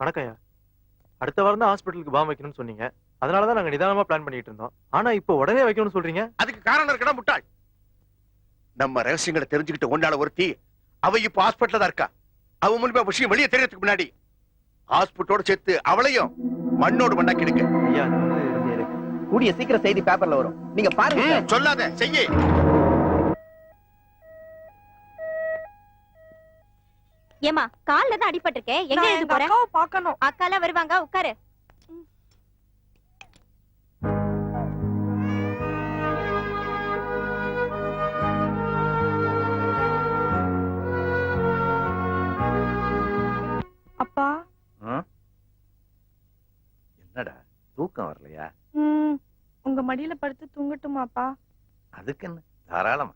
வணக்கம்யா. அடுத்த வாரம் தான் ஹாஸ்பிட்டலுக்கு பாம் வைக்கணும்னு சொன்னீங்க. அதனாலதான் நாங்க நிதானமா பிளான் பண்ணிட்டு இருந்தோம். ஆனா இப்போ உடனே வைக்கணும்னு சொல்றீங்க. அதுக்கு காரணம் இருக்கடா முட்டாள். நம்ம ரகசியங்களை தெரிஞ்சுக்கிட்ட ஒன்னால ஒருத்தி அவ இப்ப ஹாஸ்பிட்டல்ல தான் இருக்கா. அவ மூலமா விஷயம் வெளியே தெரியறதுக்கு முன்னாடி ஹாஸ்பிட்டலோட சேர்த்து அவளையும் மண்ணோடு மண்ணாக்கி எடுக்க. ஐயா கூடிய சீக்கிரம் செய்தி பேப்பர்ல வரும். நீங்க பாருங்க. சொல்லாத செய்ய. ஏமா கால்ல தான் அடிபட்டு இருக்கே, எங்க எழுந்து போற? அக்காவை பார்க்கணும். அக்காலாம் வருவாங்க, உட்காரு. அப்பா என்னடா தூக்கம் வரலையா? உங்க மடியில படுத்து தூங்கட்டுமாப்பா? அதுக்கு என்ன, தாராளமா.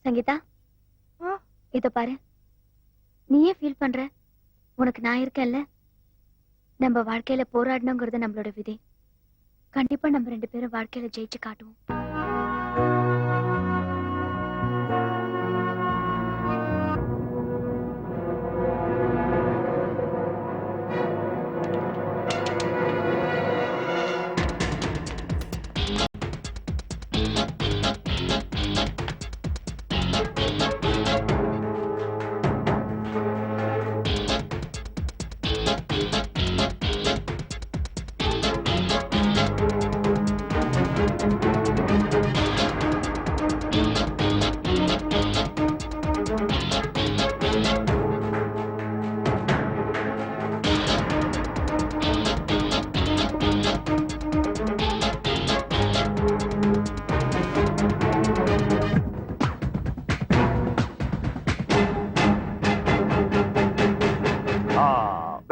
சங்கீதா, இத பாரு. நீயே ஃபீல் பண்ற, உனக்கு நான் இருக்கேன்ல. நம்ம வாழ்க்கையில போராடணுங்கிறது நம்மளோட விதி. கண்டிப்பா நம்ம 2 பேரும் வாழ்க்கையில ஜெயிச்சு காட்டுவோம்.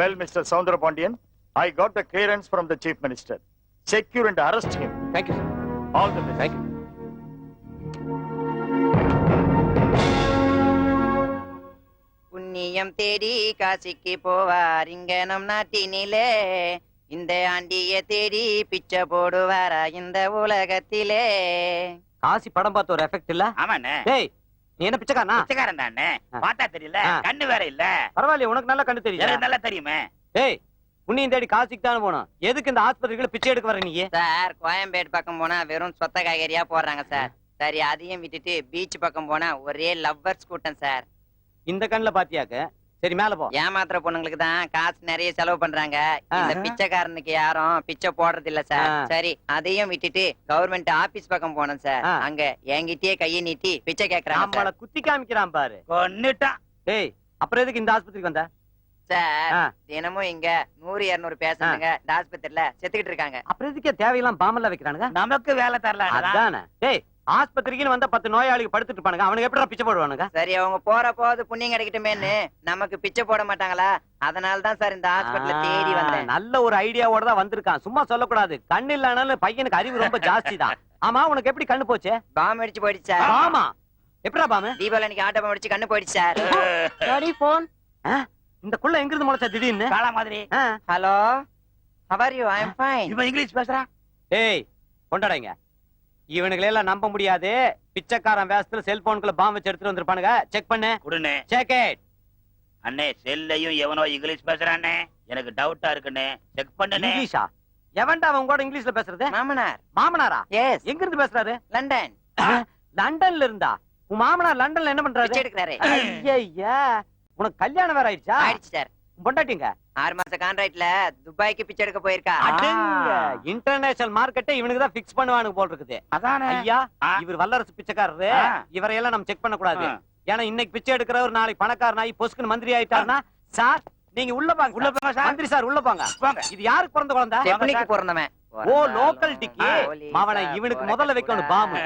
Well, Mr. Soundarabondian, I got the clearance from the Chief Minister. Secure and arrest him. Thank you, sir. All the best. Thank you. புண்ணியம் தேடி காசிக்கு போவார் இங்க நம் நாட்டினிலே. இந்த ஆண்டிய தேடி பிச்சை போடுவாரா இந்த உலகத்திலே. காசி படம் பார்த்த ஒரு எஃபெக்ட் இல்ல? ஆமாண்ணே. டேய், நீ என்ன பிச்சைக்காரனா? பிச்சைக்காரன் தானே, பார்த்தா தெரியல, கண்ணு வேற இல்ல. பரவாயில்லையே, உனக்கு நல்லா கண்டு தெரியும். எனக்கு நல்லா தெரியுமே. டேய், புண்ணியம் தேடி காசிக்கு தானே போனோம். எதுக்கு இந்த ஆஸ்பத்திரிக்குள்ள பிச்சை எடுக்க வர நீ? சார், கோயம்பேடு பக்கம் போனா வெறும் சொத்த காய்கறியா போடுறாங்க சார். சரி, அதையும் விட்டுட்டு பீச் பக்கம் போனா ஒரே லவ்வர்ஸ் கூட்டம் சார். இந்த கண்ணுல பாத்தியாக்க. சரி, மேல போ. ஏமாத்திர பொண்ணுங்களுக்கு தான் காசு நிறைய செலவு பண்றாங்க. இந்த பிச்சைக்காரனுக்கு யாரும் பிச்சை போடுறது இல்ல சார். சரி, அதையும் விட்டுட்டு கவர்மெண்ட் ஆபீஸ் பக்கம் போனோம் சார். அங்க என்கிட்டயே கையை நீட்டி பிச்சை கேக்குறாங்க. நம்மள குத்தி காமிக்கிறான் பாரு. கொன்னுட்டான். டேய், அப்புறம் எதுக்கு இந்த ஆஸ்பத்திரிக்கு வந்த? சார், தினமும் இங்க 100-200 பேசணுங்க இந்த ஆஸ்பத்திரியில செத்துக்கிட்டு இருக்காங்க. அப்புறம் எதுக்கு தேவையெல்லாம் பாம்பெல்லாம் வைக்கிறானுங்க? நமக்கு வேலை தரல. அதானே. டேய், ஆஸ்பத்திரிக்குன்னு வந்தா 10 நோயாளிகள் படுத்துட்டு இருப்பானுங்க. அவனுக்கு எப்படிடா பிச்சை போடுவானுங்க? சரி, அவங்க போற போது புண்ணியம் கிடைக்கட்டுமேன்னு நமக்கு பிச்சை போட மாட்டாங்களா? அதனாலதான் சார் இந்த ஹாஸ்பிடல்ல தேடி வந்தேன். நல்ல ஒரு ஐடியாவோட தான் வந்திருக்கான். சும்மா சொல்லக்கூடாது. கண்ணு இல்லனாலும் பையனுக்கு அறிவு ரொம்ப ஜாஸ்தி தான். ஆமா, உனக்கு எப்படி கண்ணு போச்சு? பாம் அடிச்சு போயிடுச்சு சார். ஆமா, எப்படா பாமு? தீபாவளி அன்னைக்கு ஆட்டோ பாம் அடிச்சு கண்ணு போயிடுச்சு சார். Daddy phone. இந்த குள்ள எங்க இருந்து முளைச்சா திடீர்னு? காலா மாதிரி. Hello, how are you? I am fine. இவன் இங்கிலீஷ் பேசுறா. டேய், கொண்டாடங்க. இவனுங்களை எல்லாம் நம்ப முடியாது. பிச்சைக்காரன் வேஷத்துல செல்போனுக்குள்ள பாம் வச்சு எடுத்துட்டு வந்திருப்பானுங்க. செக் பண்ணு. குடுனே. Check it. அண்ணே, செல்லையும் எவனோ இங்கிலீஷ் பேசுறானே, எனக்கு டவுட்டா இருக்குனே. செக் பண்ணுனே. இங்கிலீஷா? எவன்டா அவன் கூட இங்கிலீஷ்ல பேசுறது? மாமனார். மாமனாரா? எஸ். எங்க இருந்து பேசுறாரு? லண்டன். லண்டன்ல இருந்தா? உன் மாமனார் லண்டன்ல என்ன பண்றாரு? பிச்சை எடுக்கறாரு. ஐயா, உனக்கு கல்யாணம் வேற ஆயிடுச்சா? ஆயிடுச்சு சார். பொண்டாட்டிங்க 6 மாச கான்ட்ராக்ட்ல துபாய்க்கு பிச்சை எடுக்க போயிருக்கா. இன்டர்நேஷனல் மார்க்கெட்டை இவனுக்கு தான் பிக்ஸ் பண்ணுவானுங்க போல் இருக்குது. அதானே. ஐயா, இவர் வல்லரசு பிச்சைக்காரரு. இவரையெல்லாம் நம்ம செக் பண்ண கூடாது. ஏன்னா இன்னைக்கு பிச்சை எடுக்கிறவர் நாளைக்கு பணக்காரன் ஆகி பொஸ்குன்னு மந்திரி ஆயிட்டாருன்னா, சார் நீங்க உள்ள வாங்க. உள்ள போங்க சார். மந்திரி சார் உள்ள போங்க. இது யாருக்கு பிறந்த குழந்தை? பிறந்தவன். ஓ, லோக்கல் டிக்கி. மாவன இவனுக்கு முதல்ல வைக்கணும் பாம்பு.